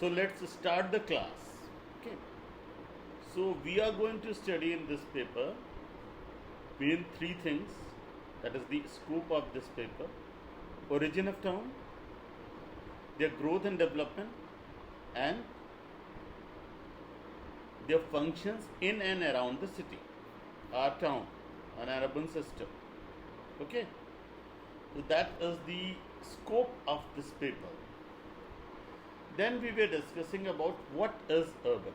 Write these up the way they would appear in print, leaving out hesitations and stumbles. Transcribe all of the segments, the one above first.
So let's start the class. Okay. So we are going to study in this paper main three things. That is the scope of this paper: origin of town, their growth and development, and their functions in and around the city, our town, an urban system. Okay. So that is the scope of this paper. Then we were discussing about what is urban.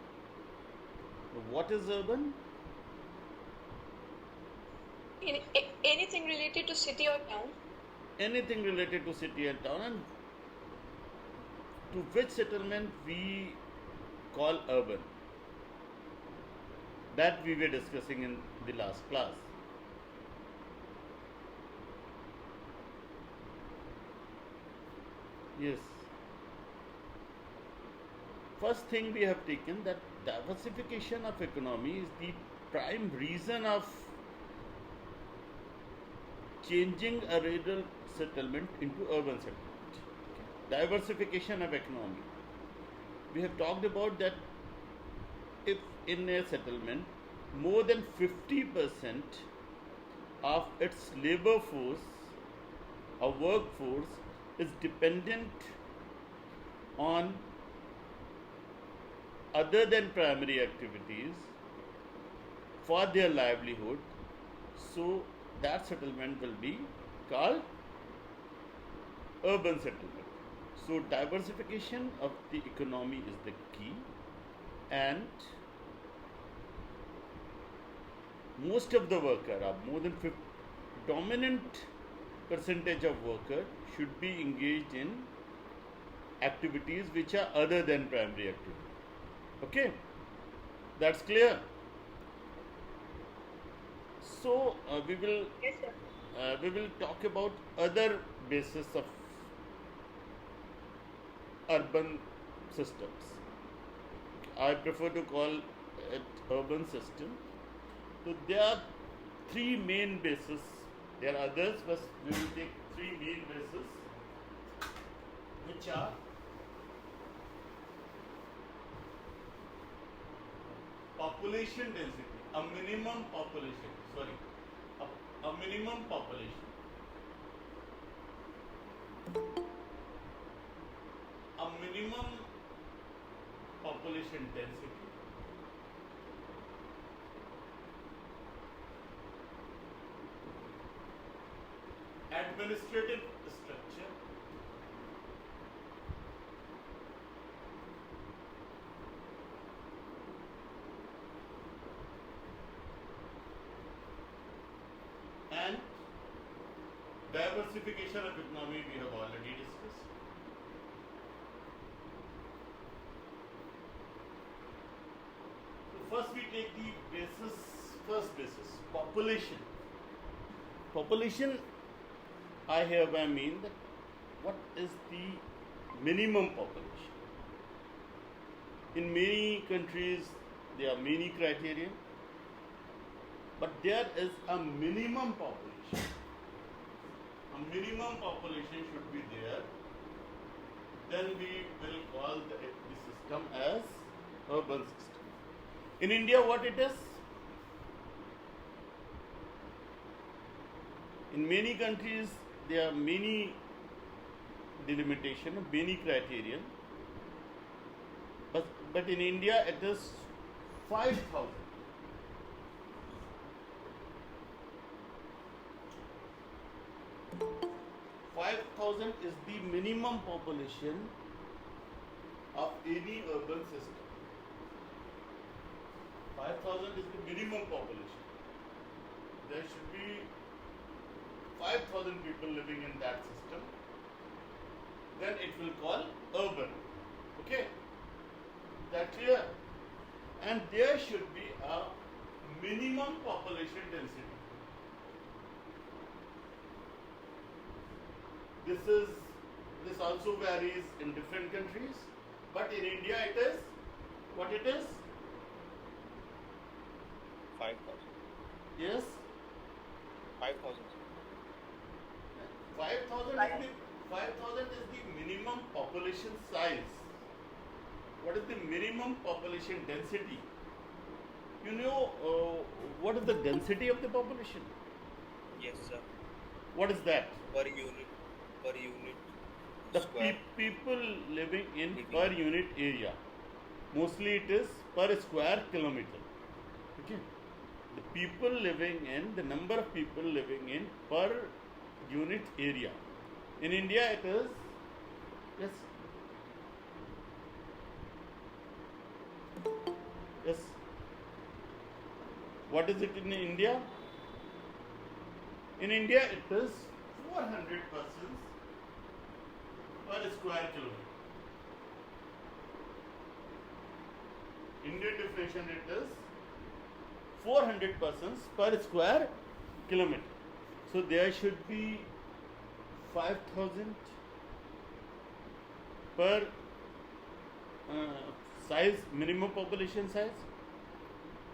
What is urban? Anything related to city or town? Anything related to city and town, and to which settlement we call urban. That we were discussing in the last class. Yes. First thing we have taken that diversification of economy is the prime reason of changing a rural settlement into urban settlement. Diversification of economy. We have talked about that if in a settlement more than 50% of its labor force or workforce is dependent on other than primary activities for their livelihood, so that settlement will be called urban settlement. So diversification of the economy is the key, and most of the worker, or more than 50, dominant percentage of worker should be engaged in activities which are other than primary activities. Okay, that's clear. So Yes, sir. we will talk about other bases of urban systems. I prefer to call it urban system. So there are three main bases. There are others, but we will take three main bases, which are population density, a minimum population, a minimum population, a minimum population density, administrative structure, and diversification of economy we have already discussed. So first we take the first basis, population. Population, I hereby mean that what is the minimum population? In many countries there are many criteria, but there is a minimum population. A minimum population should be there. Then we will call the system as urban system. In India, what it is? In many countries, there are many delimitation, many criterion. But in India, it is 5,000. 5,000 is the minimum population of any urban system. 5,000 is the minimum population. There should be 5,000 people living in that system. Then it will call urban. Okay? That clear? And there should be a minimum population density. This also varies in different countries, but in India it is what it is? 5,000. Yes? 5,000. 5,000 is the minimum population size. what is the minimum population density? You know what is the density of the population? Yes, sir. What is that? Per unit. Per unit. The Square. people living in Living. per unit area. Mostly it is per square kilometer. Okay. The people living in, the number of people living in per unit area. In India it is, yes. Yes. What is it in India? In India it is 400 persons per square kilometer. Indian definition it is 400 persons per square kilometer. So there should be 5,000 per size, minimum population size.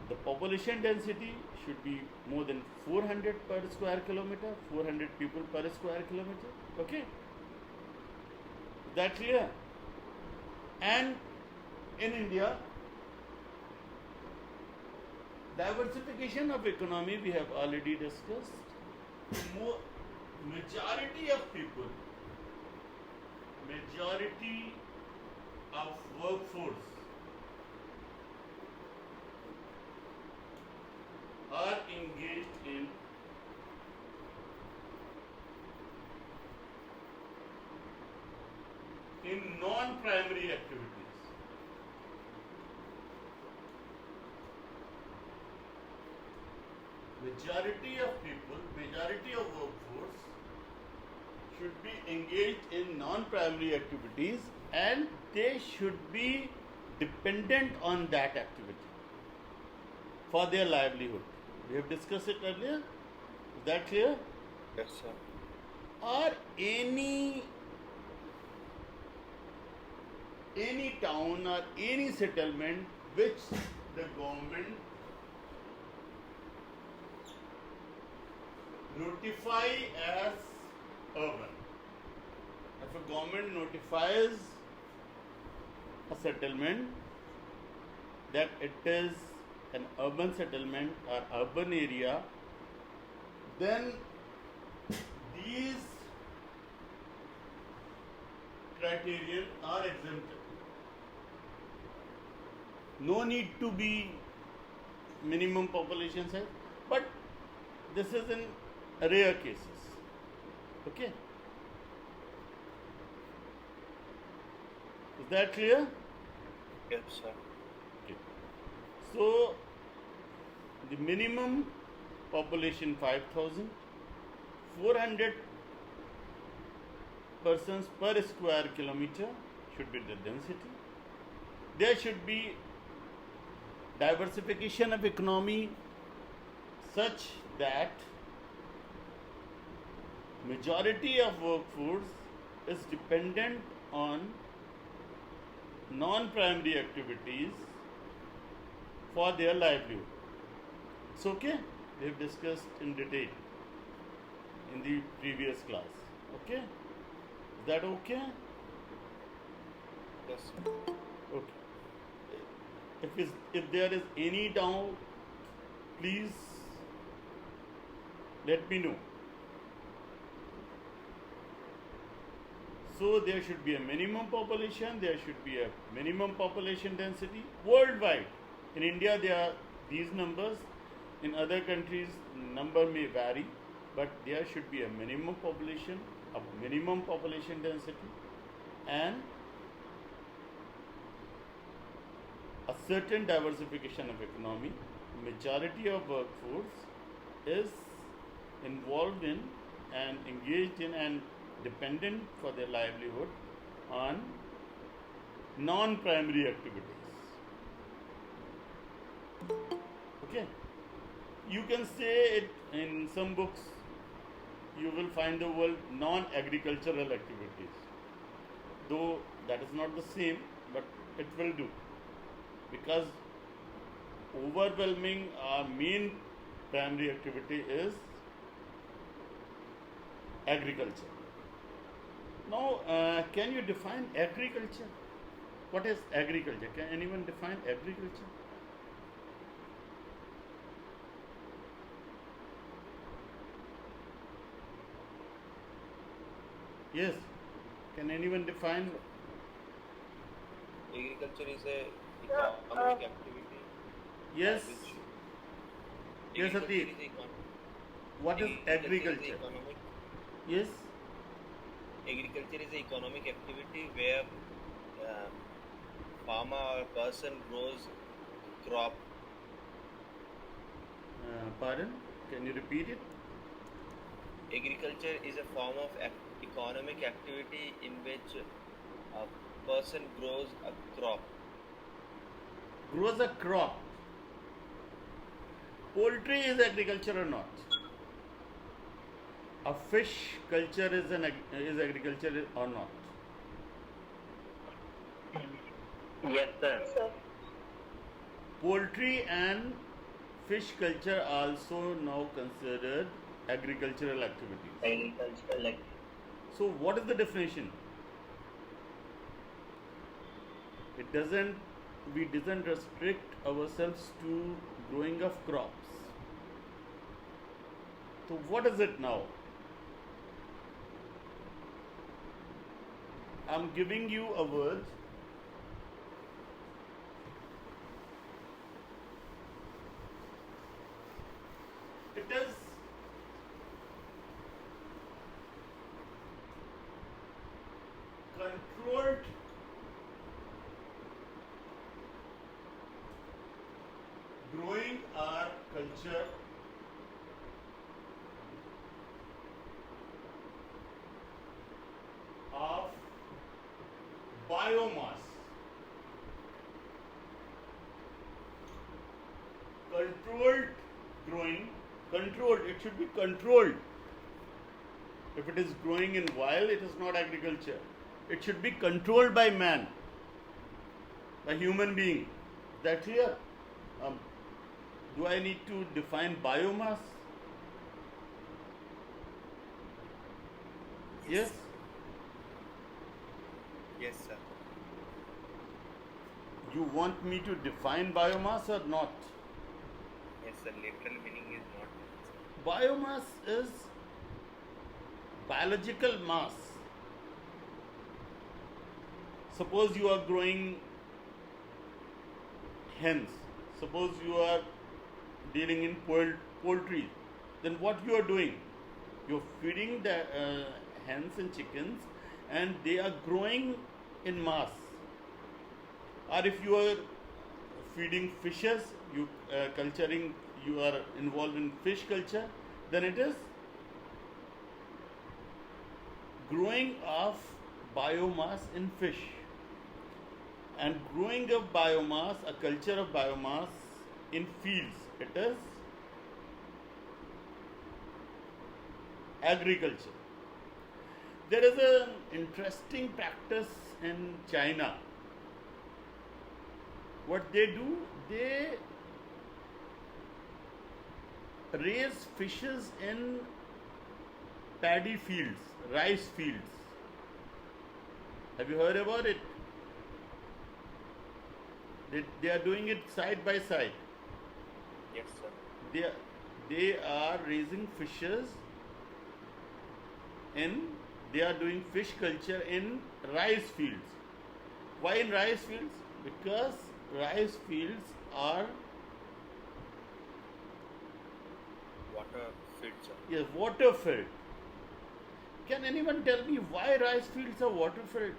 The population density should be more than 400 per square kilometer, 400 people per square kilometer. Okay? Is that clear? And in India, diversification of economy we have already discussed. Majority of people, majority of workforce are engaged in non-primary activities. Majority of people, majority of workforce should be engaged in non-primary activities and they should be dependent on that activity for their livelihood. We have discussed it earlier. Is that clear? Yes, sir. Or any town or any settlement which the government notify as urban. If a government notifies a settlement that it is an urban settlement or urban area, then these criterion are exempted. No need to be minimum population size, but this is in rare cases. Okay? Is that clear? Yes, sir. Okay. So, the minimum population 5,000, 400 persons per square kilometer should be the density. There should be diversification of economy such that majority of workforce is dependent on non-primary activities for their livelihood. It's okay? We have discussed in detail in the previous class. Okay? Is that okay? Yes, sir. Okay. If there is any doubt, please let me know. So there should be a minimum population, there should be a minimum population density worldwide. In India there are these numbers, in other countries number may vary, but there should be a minimum population, a minimum population density and a certain diversification of economy. Majority of workforce is involved in and engaged in and dependent for their livelihood on non-primary activities. Okay? You can say it in some books, you will find the word non-agricultural activities. Though that is not the same, but it will do. Because overwhelming our main primary activity is agriculture. Now, can you define agriculture? What is agriculture? Can anyone define agriculture? Yes. Can anyone define? Agriculture is a Sir, economic activity Yes. which Yes, agriculture Atik. is What is agriculture is a agriculture? economic Yes. agriculture is a economic activity where uh, farmer or person grows crop. Pardon? Can you repeat it? Agriculture is a form of economic activity in which a person grows a crop. Grows a crop. Poultry is agriculture or not? A fish culture is agriculture or not? Yes, sir. yes, sir. Poultry and fish culture also now considered agricultural activities. Agricultural activity. So what is the definition? We doesn't restrict ourselves to growing of crops. So what is it now? I'm giving you a word. It is controlled growing our culture of biomass. Controlled growing, controlled, it should be controlled. If it is growing in wild, it is not agriculture. It should be controlled by man, by human being. Is that clear? Do I need to define biomass? Yes? Yes, sir. You want me to define biomass or not? Yes, sir. Literal meaning is not. Biomass is biological mass. Suppose you are growing hens. Suppose you are dealing in poultry. Then what you are doing? You're feeding the hens and chickens, and they are growing in mass. Or if you are feeding fishes, you are involved in fish culture, then it is growing of biomass in fish. And growing of biomass, a culture of biomass in fields, it is agriculture. There is an interesting practice in China. What they do, they raise fishes in paddy fields, rice fields. Have you heard about it? They are doing it side by side. Yes, sir. They are raising fishes they are doing fish culture in rice fields. Why in rice fields? Because rice fields are Water filled, sir. yes, water filled. Can anyone tell me why rice fields are water filled?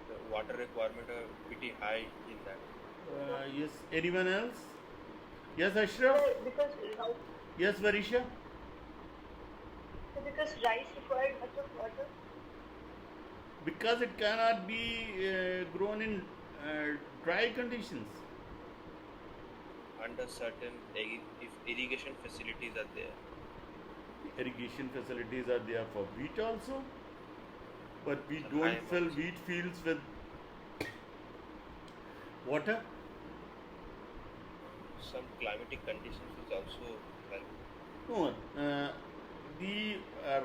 The water requirement are pretty high in that. Yes, anyone else? Yes, Ashraf? Because Yes, Varisha? rice required much of water. Because it cannot be grown in dry conditions. Under certain if irrigation facilities are there. Irrigation facilities are there for wheat also, but we Some don't high fill amounts. wheat fields with water. Some climatic conditions is also like No, the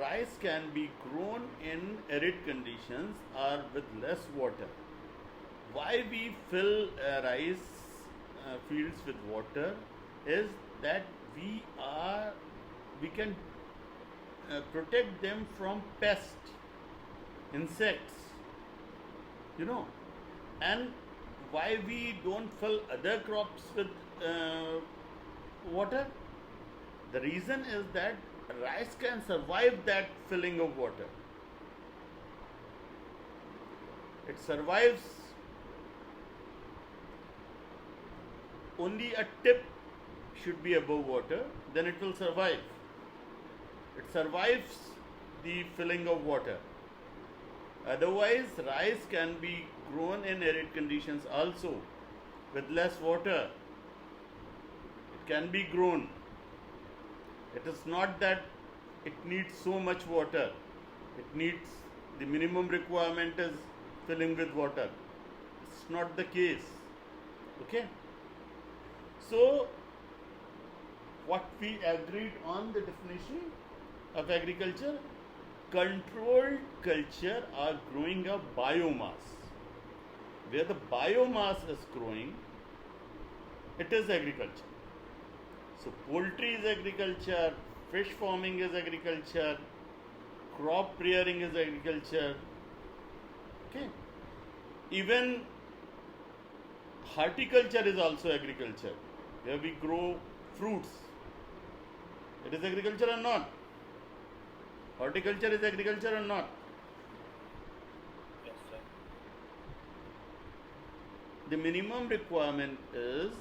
rice can be grown in arid conditions or with less water. why we fill rice fields with water is that we can protect them from pests, insects, you know. And why we don't fill other crops with water? The reason is that rice can survive that filling of water. It survives. Only a tip should be above water, then it will survive. It survives the filling of water. Otherwise, rice can be grown in arid conditions also with less water. It can be grown. It is not that it needs so much water. It needs, the minimum requirement is filling with water. It's not the case. Okay? So, what we agreed on the definition of agriculture, controlled culture are growing a biomass. Where the biomass is growing, it is agriculture. So poultry is agriculture, fish farming is agriculture, crop rearing is agriculture. Okay. Even horticulture is also agriculture, where we grow fruits. It is agriculture or not? Horticulture is agriculture or not? Yes, sir. The minimum requirement is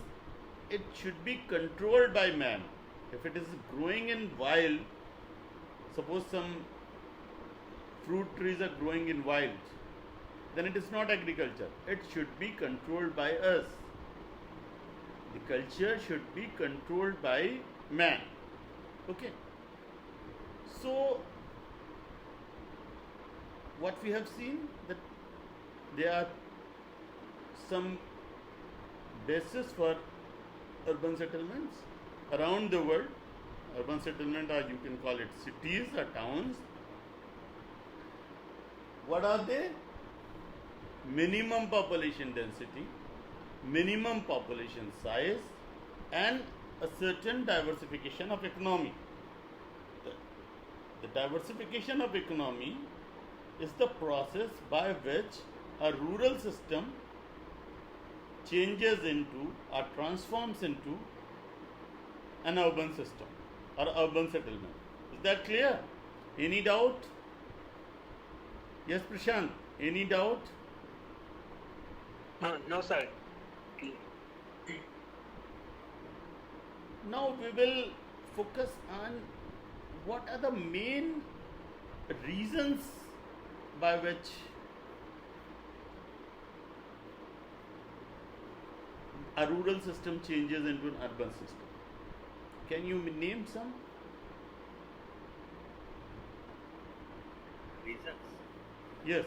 it should be controlled by man. If it is growing in wild, suppose some fruit trees are growing in wild, then it is not agriculture. It should be controlled by us. The culture should be controlled by man. Okay. So, what we have seen, that there are some basis for urban settlements around the world. Urban settlement, or you can call it cities or towns. What are they? Minimum population density, minimum population size, and a certain diversification of economy. The diversification of economy is the process by which a rural system changes into or transforms into an urban system or urban settlement. Is that clear? Any doubt? Yes, Prashant, any doubt? No, sir. Now we will focus on what are the main reasons by which a rural system changes into an urban system. Can you name some? Reasons. Yes.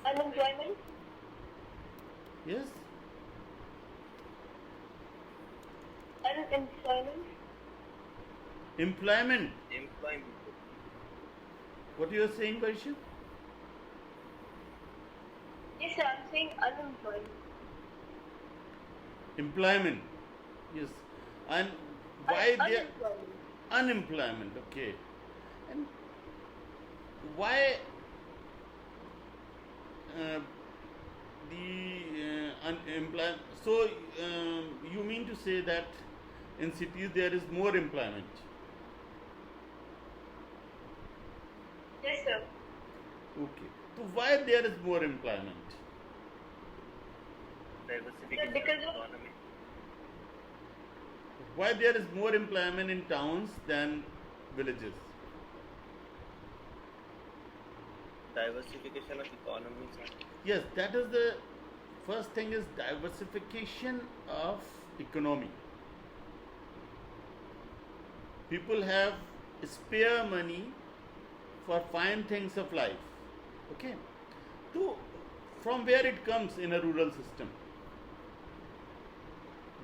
Unemployment, Yes. unemployment, Employment. Employment. What you are saying, Varsha? yes sir, I'm saying unemployment. Employment. Yes. And why they are Unemployment. unemployment? Okay. And why the unemployment? So you mean to say that in cities there is more employment? Yes sir. Okay. So why there is more employment? Diversification because of of- economy. Why there is more employment in towns than villages? Diversification of economy, sir. Yes, that is the first thing, is diversification of economy. People have spare money for fine things of life. Okay. So from where it comes in a rural system?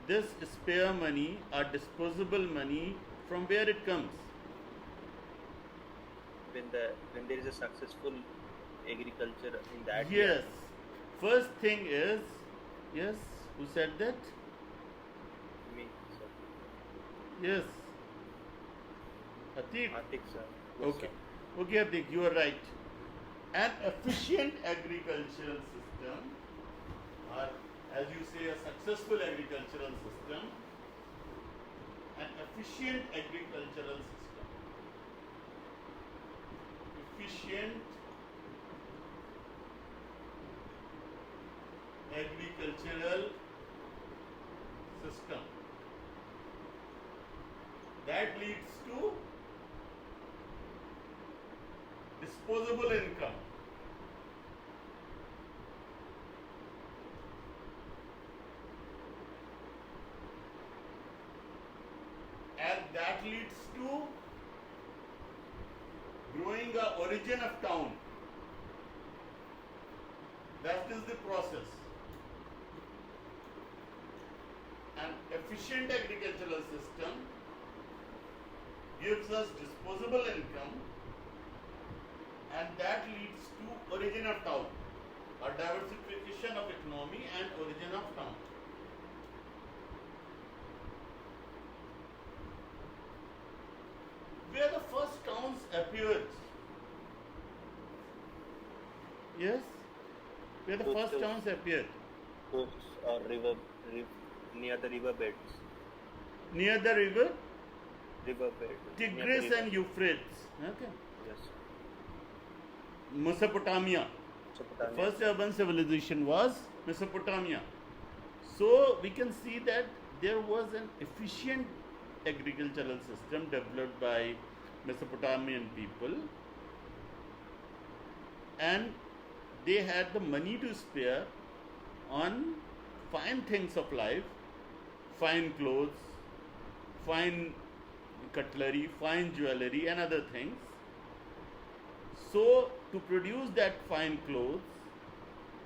This spare money or disposable money, from where it comes? When there is a successful agriculture in that Yes. year? First thing is, yes, who said that? Me, sir. Yes. Atik. Atik, sir. Yes, Okay. sir. Okay, Atik, you are right. An efficient agricultural system, or as you say, a successful agricultural system, an efficient agricultural system. Efficient agricultural system that leads to disposable income. And that leads to growing a origin of town. That is the process. An efficient agricultural system gives us disposable income, and that leads to origin of town, a diversification of economy and origin of town. Where the first towns appeared. Yes? Where the first Coastal. towns appeared. Coasts or near the river beds. Near the river River bed. near the Tigris river. and Euphrates. Okay. Yes. Mesopotamia. The Mesopotamia. first urban civilization was Mesopotamia. So we can see that there was an efficient agricultural system developed by Mesopotamian people, and they had the money to spare on fine things of life, fine clothes, fine cutlery, fine jewelry, and other things. So, to produce that fine clothes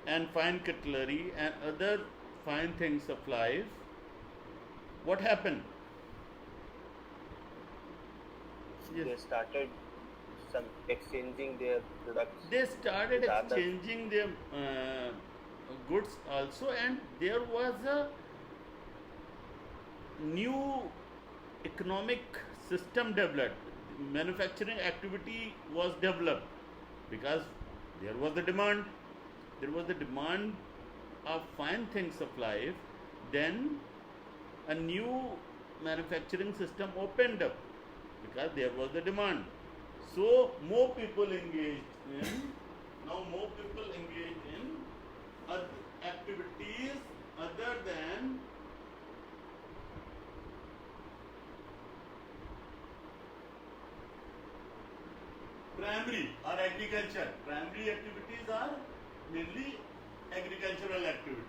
and fine cutlery and other fine things of life, what happened? Yes. They started some exchanging their products. They started with others. exchanging their goods also, and there was a new economic system developed. Manufacturing activity was developed because there was the demand. There was the demand of fine things of life. Then a new manufacturing system opened up because there was the demand. So more people engaged in other activities other than primary or agriculture. Primary activities are mainly agricultural activities.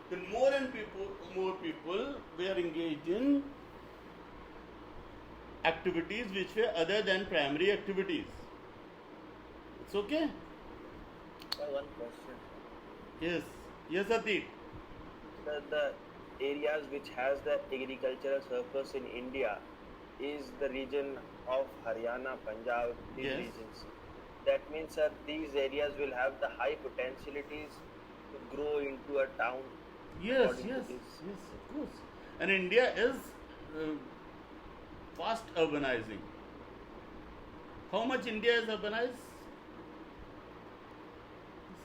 Then more people were engaged in activities which were other than primary activities. It's okay? Sir, one question. Yes. Yes, Atik. Sir, the areas which has the agricultural surplus in India is the region of Haryana, Punjab, these Yes. regions. That means, sir, these areas will have the high potentialities to grow into a town. Yes, according to yes, this. yes, of course. And India is fast urbanizing. How much India is urbanized?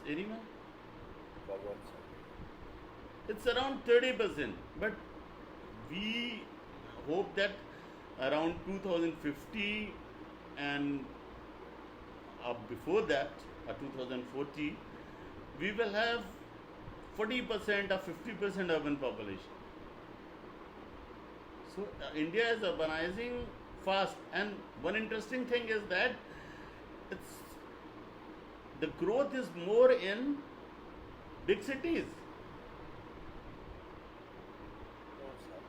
Anyone? Forward, sir. It's around 30%, but we hope that around 2050 and before that, 2040, we will have 40% or 50% urban population. So India is urbanizing fast, and one interesting thing is that the growth is more in big cities. No, sir.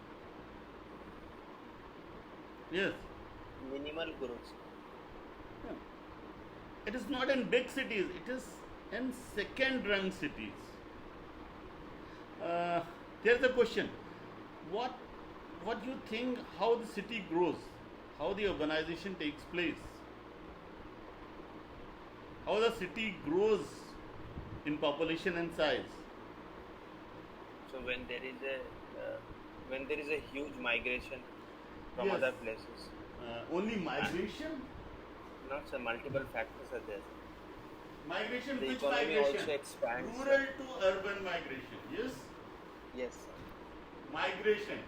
Yes. Minimal growth. Yeah. It is not in big cities, it is in second rung cities. There's a question. What do you think, how the city grows? How the urbanization takes place? how the city grows in population and size. So when there is a huge migration from Yes. other places, Only migration? not so multiple factors are there. Migration, The which economy migration? also expands. Rural to urban migration, yes? Yes, sir. Migration.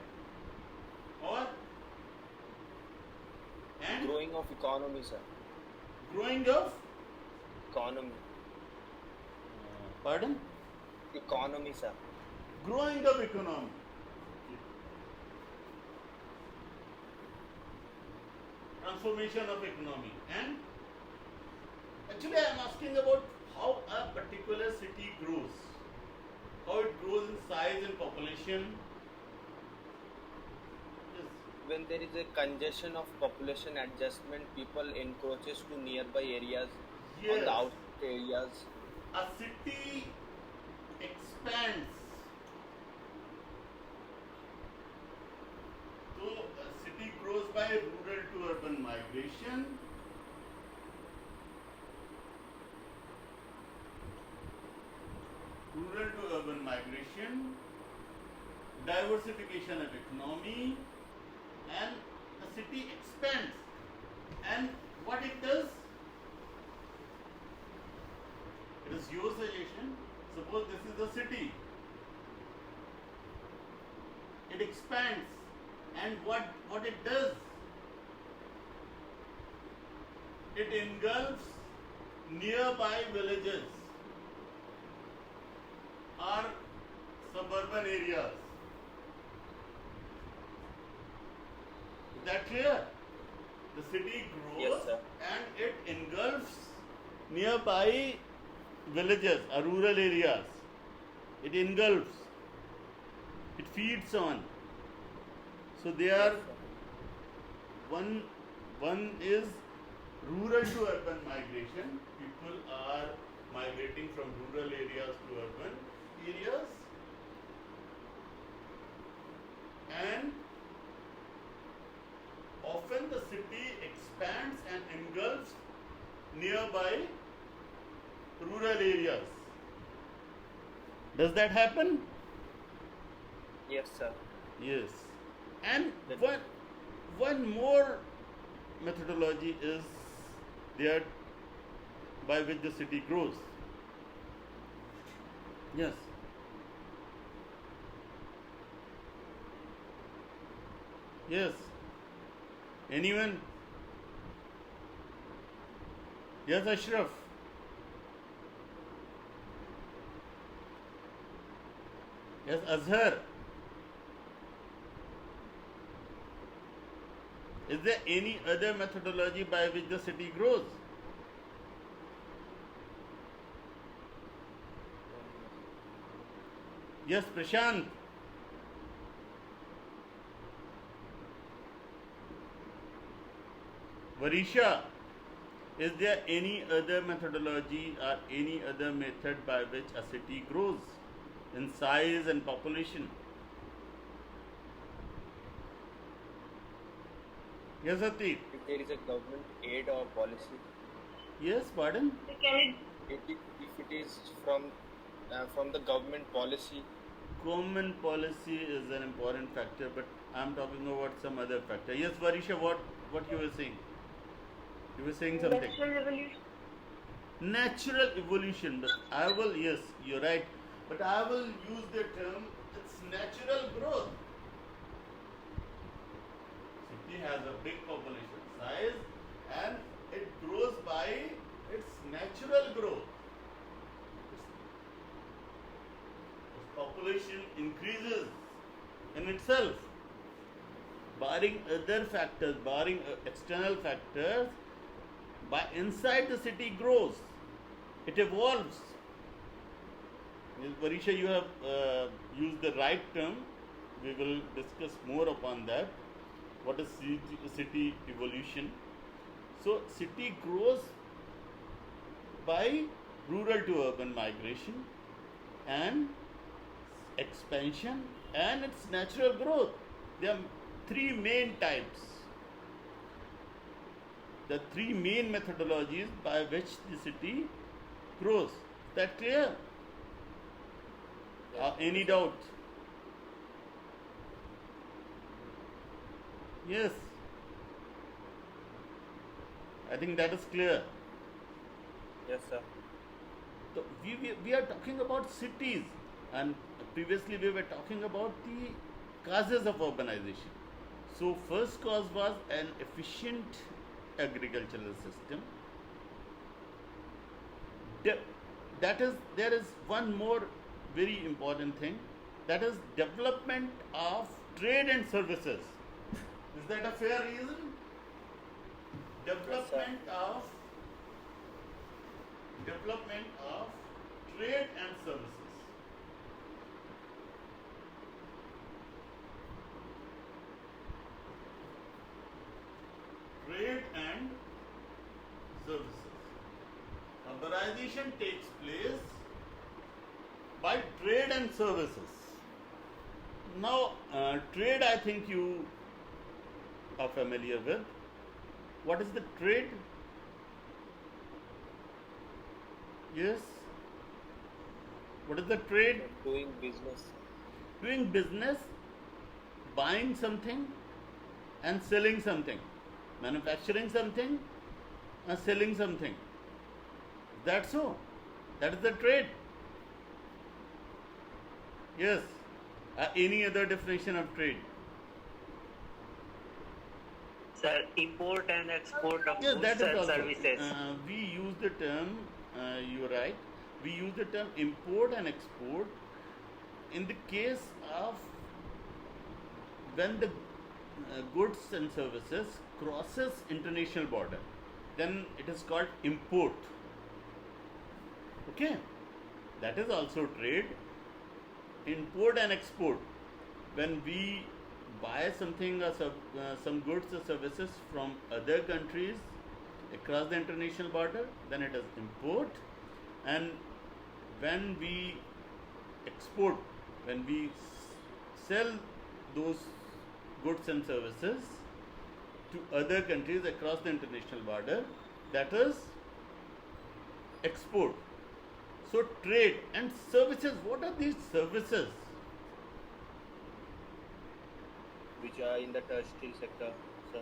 Or? And Growing of economy, sir. growing of? Economy. Pardon? Economy, sir. Growing of economy. Transformation of economy. And actually I am asking about how a particular city grows. How it grows in size and population. Yes. When there is a congestion of population adjustment, people encroaches to nearby areas on Yes. the out areas. A city expands. So a city grows by rural to urban migration. Rural to urban migration, diversification of economy, and the city expands. And what it does? It is your suggestion. Suppose this is the city. It expands, and what it does? It engulfs nearby villages or suburban areas. Is that clear? The city grows Yes, sir. and it engulfs nearby villages or rural areas. It engulfs. It feeds on. So they are one is rural to urban migration. People are migrating from rural areas to urban areas. And often the city expands and engulfs nearby rural areas. Does that happen? Yes, sir. Yes. And That- one more methodology is there by which the city grows. Yes. Yes. Anyone? Yes, Ashraf. Yes, Azhar. Is there any other methodology by which the city grows? Yes, Prashant. Varisha, is there any other methodology or any other method by which a city grows in size and population? Yes, Atit. If there is a government aid or policy, Yes, pardon? if it is from the government policy, Government policy is an important factor, but I'm talking about some other factor. Yes, Varisha, what you were saying? You were saying something. Natural revolution. Natural evolution. But I will, yes, you're right. But I will use the term, it's natural growth. City has a big population size and it grows by its natural growth. Its population increases in itself. Barring other factors, barring external factors, by inside the city grows. It evolves. Yes, Varisha, you have used the right term. We will discuss more upon that. What is city evolution? So, city grows by rural to urban migration and expansion and its natural growth. There are three main types. the three main methodologies by which the city grows. Is that clear? Any doubt? Yes. I think that is clear. Yes, sir. So we are talking about cities, and previously we were talking about the causes of urbanization. So first cause was an efficient agricultural system. That is, there is one more very important thing, that is development of trade and services. Is that a fair reason? Development of trade and services. Trade and services. Urbanization takes place by trade and services. Now, trade, I think you are familiar with. What is the trade? Yes. What is the trade? Doing business. Doing business, buying something and selling something, manufacturing something and selling something. That's so. That is the trade. Yes. Any other definition of trade? Sir, import and export of Yes, goods that is and also. services. We use the term, you are right, we use the term import and export in the case of when the goods and services crosses international border, then it is called import. Okay, that is also trade. Import and export, when we buy something or some goods or services from other countries across the international border, then it is import. And when we export, when we sell those goods and services to other countries across the international border, that is export. So trade and services, what are these services? Which are in the tertiary sector, sir.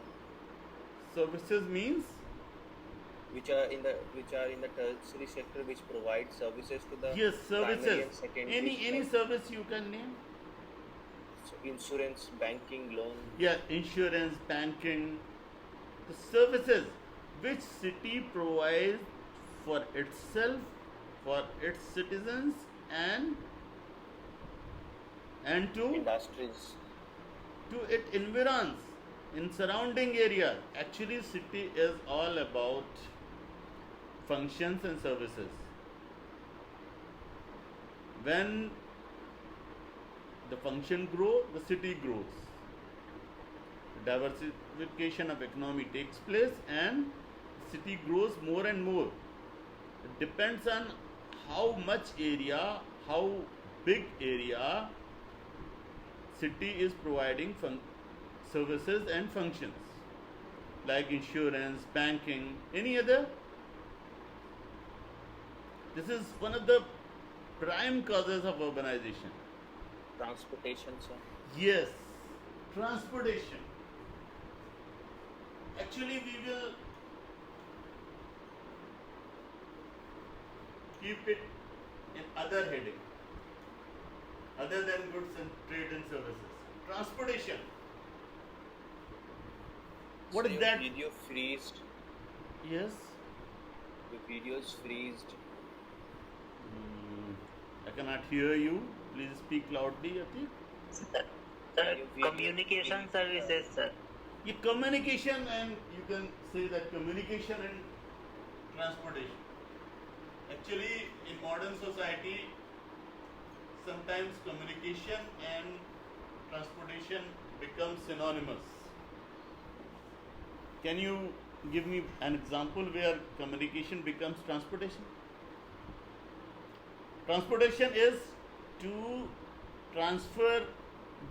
Services means? Which are in the tertiary sector, which provide services to the Yes, primary services. and secondary. Any service you can name? So insurance, banking, loan. Yeah, insurance, banking, the services which city provides for itself, for its citizens, and to Industries. its environs in surrounding areas. Actually, city is all about functions and services. When the function grow, the city grows. Diversification of economy takes place and city grows more and more. It depends on how much area, how big area city is providing services and functions like insurance, banking, any other. This is one of the prime causes of urbanization. Transportation, sir. Yes, transportation. Actually, we will keep it in other heading, other than goods and trade and services. Transportation. What So is your that? video freezed. Yes. Your videos freezed. I cannot hear you. Please speak loudly, Atik. Sir, Your video communication freezed. services, sir. Yeah, communication, and you can say that communication and transportation. Actually, in modern society, sometimes communication and transportation become synonymous. Can you give me an example where communication becomes transportation? Transportation is to transfer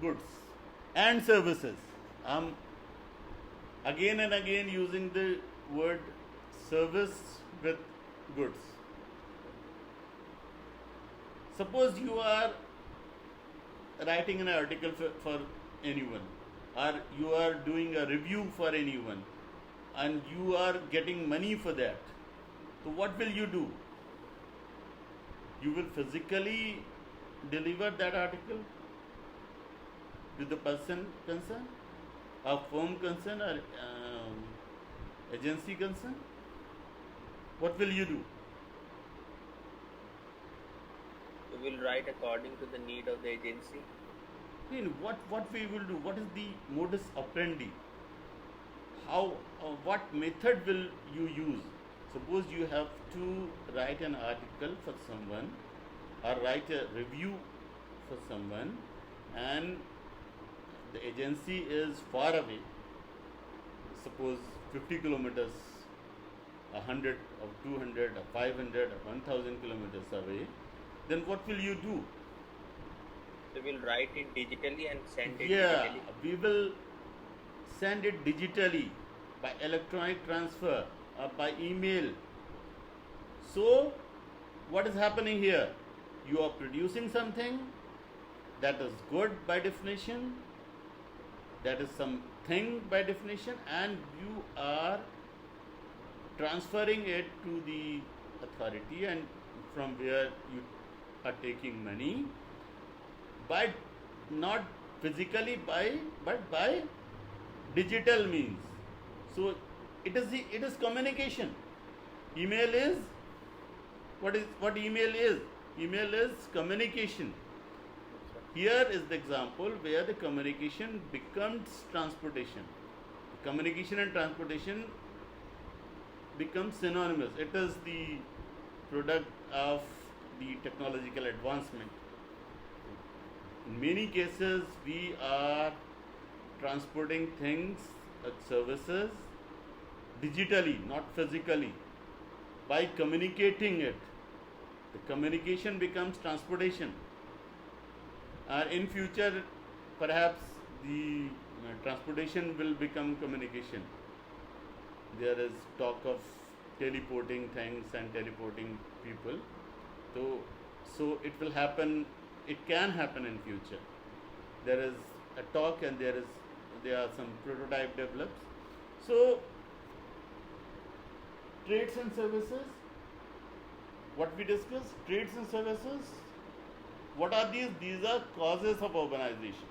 goods and services. I'm again and again using the word service with goods. Suppose you are writing an article for anyone, or you are doing a review for anyone, and you are getting money for that. So what will you do? You will physically deliver that article to the person concerned, or firm concerned, or agency concerned. What will you do? We will write according to the need of the agency. What we will do? What is the modus operandi? How? What method will you use? Suppose you have to write an article for someone, or write a review for someone, and the agency is far away. Suppose 50 kilometers, 100 or 200 or 500 or 1000 kilometers away. Then what will you do? We will write it digitally and send it Yeah, digitally. we will send it digitally by electronic transfer or by email. So, what is happening here? You are producing something that is good by definition, that is something by definition, and you are transferring it to the authority, and from where you are taking money, by not physically but by digital means. So it is communication. Email is what email is? Email is communication. Here is the example where the communication becomes transportation. Communication and transportation become synonymous. It is the product of the technological advancement. In many cases, we are transporting things, services digitally, not physically, by communicating it. The communication becomes transportation. In future, perhaps the transportation will become communication. There is talk of teleporting things and teleporting people. So it will happen. It can happen in future. There is a talk, and there are some prototype develops. So trades and services. What we discussed, trades and services. What are these? These are causes of urbanization.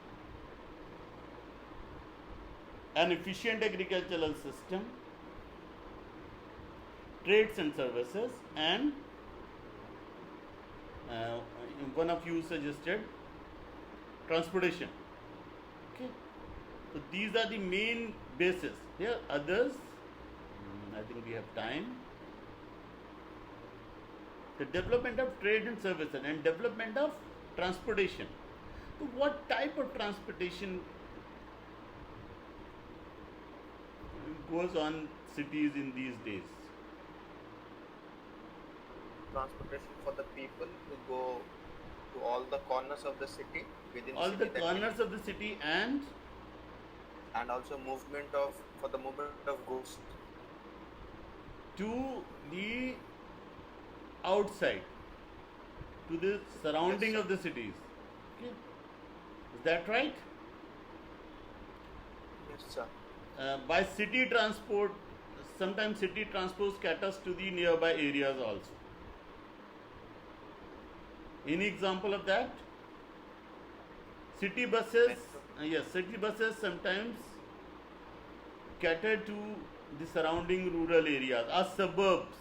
An efficient agricultural system, trades and services, and one of you suggested transportation. Okay, so these are the main bases. Here others, I think we have time. The development of trade and services and development of transportation. So what type of transportation goes on cities in these days? Transportation for the people to go to all the corners of the city within All city the that corners of the city, and also for the movement of goods. to the outside, to the surrounding Yes, of the cities. Okay, is that right? Yes, sir. By city transport, sometimes city transport caters to the nearby areas also. Any example of that? City buses, yes, city buses sometimes cater to the surrounding rural areas, or suburbs,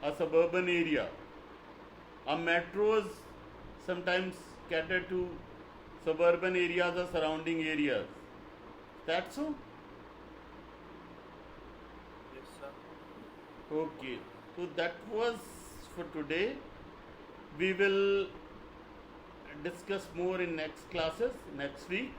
a suburban area. Metros sometimes cater to suburban areas or surrounding areas. That's so? Yes, sir. Okay. So that was for today. We will discuss more in next classes next week.